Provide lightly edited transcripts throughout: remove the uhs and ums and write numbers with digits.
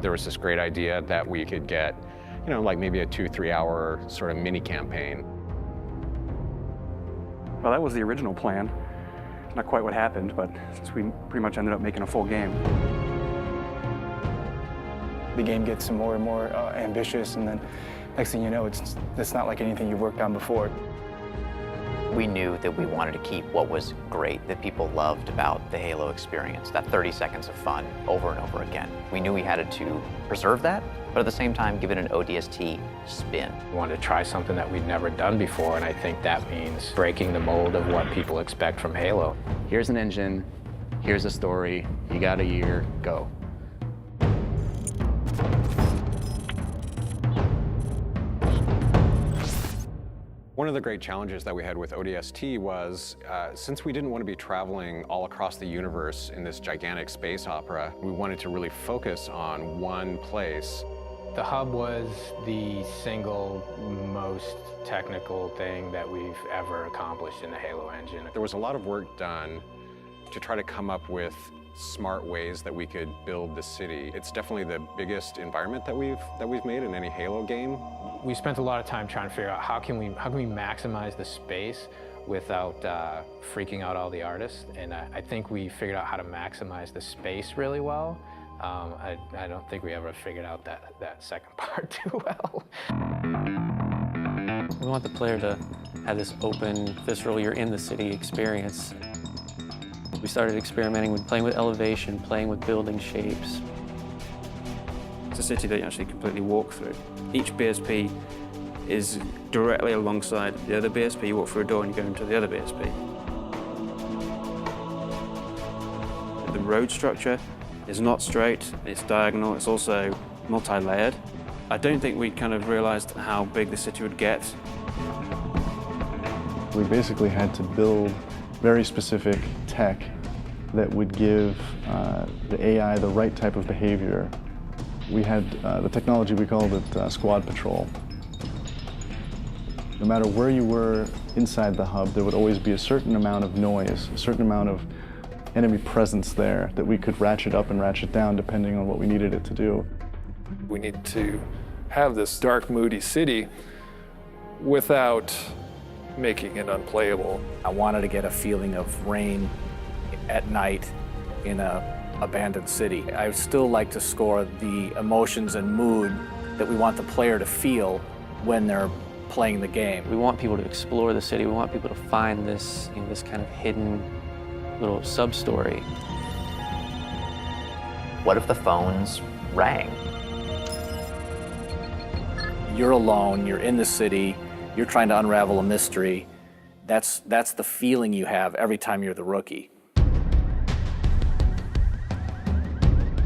There was this great idea that we could get, like maybe a 2-3 hour sort of mini campaign. Well, that was the original plan. Not quite what happened, but since we pretty much ended up making a full game. The game gets more and more ambitious, and then next thing you know, it's not like anything you've worked on before. We knew that we wanted to keep what was great, that people loved about the Halo experience, that 30 seconds of fun over and over again. We knew we had to preserve that, but at the same time, give it an ODST spin. We wanted to try something that we'd never done before, and I think that means breaking the mold of what people expect from Halo. Here's an engine, here's a story, you got a year, go. One of the great challenges that we had with ODST was, since we didn't want to be traveling all across the universe in this gigantic space opera, we wanted to really focus on one place. The hub was the single most technical thing that we've ever accomplished in the Halo engine. There was a lot of work done to try to come up with smart ways that we could build the city. It's definitely the biggest environment that we've made in any Halo game. We spent a lot of time trying to figure out how can we maximize the space without freaking out all the artists, and I think we figured out how to maximize the space really well. I don't think we ever figured out that second part too well. We want the player to have this open, visceral, you're in the city experience. We started experimenting with playing with elevation, playing with building shapes. It's a city that you actually completely walk through. Each BSP is directly alongside the other BSP. You walk through a door and you go into the other BSP. The road structure is not straight, it's diagonal, it's also multi-layered. I don't think we kind of realized how big the city would get. We basically had to build very specific tech that would give the AI the right type of behavior. We had the technology, we called it Squad Patrol. No matter where you were inside the hub, there would always be a certain amount of noise, a certain amount of enemy presence there that we could ratchet up and ratchet down depending on what we needed it to do. We need to have this dark, moody city without making it unplayable. I wanted to get a feeling of rain at night in an abandoned city. I would still like to score the emotions and mood that we want the player to feel when they're playing the game. We want people to explore the city. We want people to find this, this kind of hidden little sub-story. What if the phones rang? You're alone, you're in the city, you're trying to unravel a mystery. That's the feeling you have every time you're the rookie.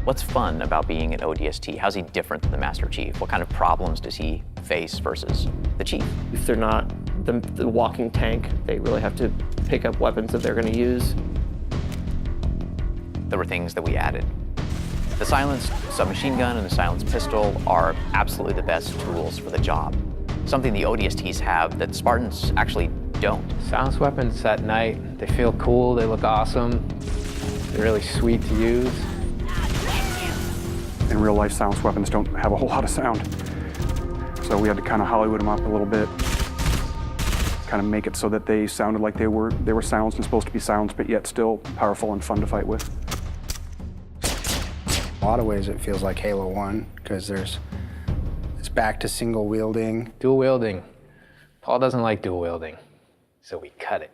What's fun about being an ODST? How's he different than the Master Chief? What kind of problems does he face versus the Chief? If they're not the walking tank, they really have to pick up weapons that they're going to use. There were things that we added. The silenced submachine gun and the silenced pistol are absolutely the best tools for the job. Something the ODSTs have that Spartans actually don't. Silenced weapons at night, they feel cool, they look awesome, they're really sweet to use. In real life, silenced weapons don't have a whole lot of sound. So we had to kind of Hollywood them up a little bit, kind of make it so that they sounded like they were silenced and supposed to be silenced, but yet still powerful and fun to fight with. In a lot of ways, it feels like Halo 1, because it's back to single wielding. Dual wielding. Paul doesn't like dual wielding, so we cut it.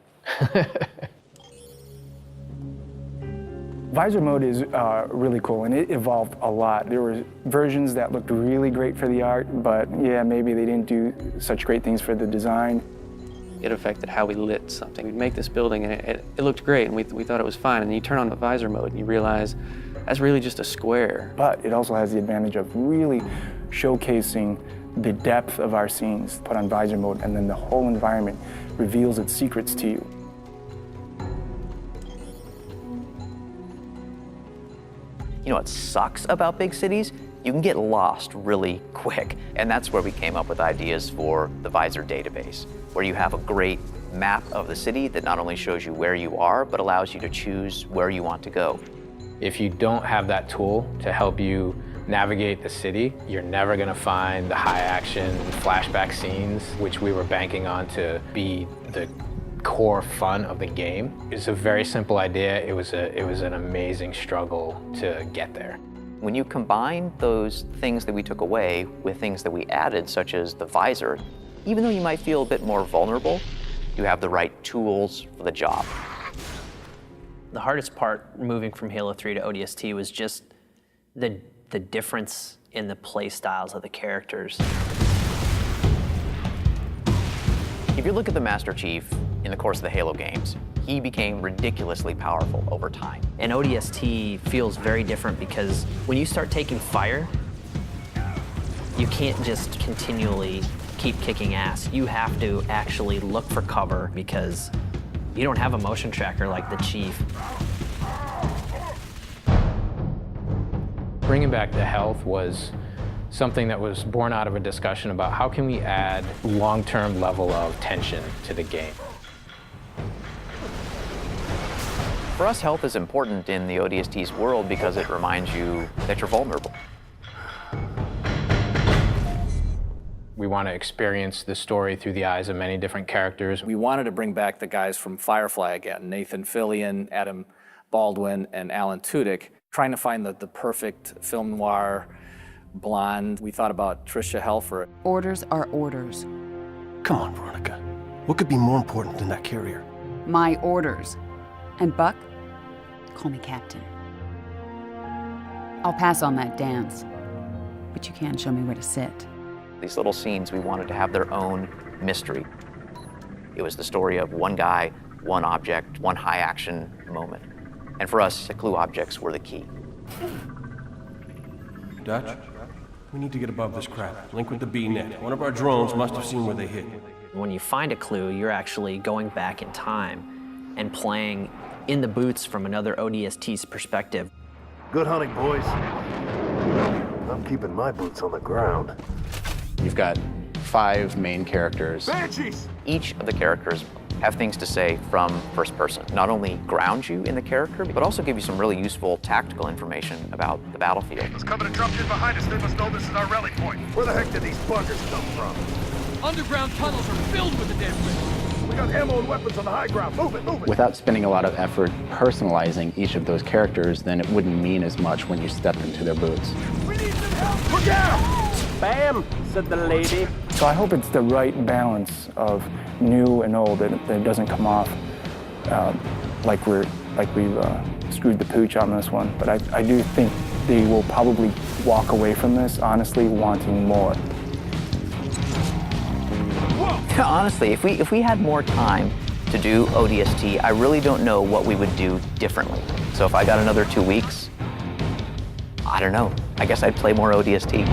Visor mode is really cool, and it evolved a lot. There were versions that looked really great for the art, but yeah, maybe they didn't do such great things for the design. It affected how we lit something. We'd make this building and it looked great and we thought it was fine, and you turn on the visor mode and you realize that's really just a square. But it also has the advantage of really showcasing the depth of our scenes. Put on visor mode and then the whole environment reveals its secrets to you. You know what sucks about big cities? You can get lost really quick. And that's where we came up with ideas for the Visor database, where you have a great map of the city that not only shows you where you are, but allows you to choose where you want to go. If you don't have that tool to help you navigate the city. You're never gonna find the high action flashback scenes, which we were banking on to be the core fun of the game. It's a very simple idea. It was an amazing struggle to get there. When you combine those things that we took away with things that we added, such as the visor, even though you might feel a bit more vulnerable, you have the right tools for the job. The hardest part moving from Halo 3 to ODST was just the difference in the play styles of the characters. If you look at the Master Chief in the course of the Halo games, he became ridiculously powerful over time. And ODST feels very different because when you start taking fire, you can't just continually keep kicking ass. You have to actually look for cover because you don't have a motion tracker like the Chief. Bringing back the health was something that was born out of a discussion about how can we add long-term level of tension to the game. For us, health is important in the ODST's world because it reminds you that you're vulnerable. We want to experience the story through the eyes of many different characters. We wanted to bring back the guys from Firefly again, Nathan Fillion, Adam Baldwin, and Alan Tudyk, trying to find the perfect film noir blonde. We thought about Tricia Helfer. Orders are orders. Come on, Veronica. What could be more important than that carrier? My orders. And Buck, call me Captain. I'll pass on that dance, but you can show me where to sit. These little scenes, we wanted to have their own mystery. It was the story of one guy, one object, one high action moment. And for us, the clue objects were the key. Dutch, we need to get above this crap. Link with the B-net. One of our drones must have seen where they hit. When you find a clue, you're actually going back in time and playing in the boots from another ODST's perspective. Good hunting, boys. I'm keeping my boots on the ground. You've got 5 main characters. Banshees! Each of the characters have things to say from first person. Not only ground you in the character, but also give you some really useful tactical information about the battlefield. It's coming to drop in behind us. They must know this is our rally point. Where the heck did these buggers come from? Underground tunnels are filled with the damn thing. We got ammo and weapons on the high ground. Move it, move it. Without spending a lot of effort personalizing each of those characters, then it wouldn't mean as much when you stepped into their boots. We need some help! Look out! Bam, said the lady. So I hope it's the right balance of new and old, that it doesn't come off like we've screwed the pooch on this one. But I do think they will probably walk away from this honestly wanting more. Honestly, if we had more time to do ODST, I really don't know what we would do differently. So if I got another 2 weeks, I don't know. I guess I'd play more ODST.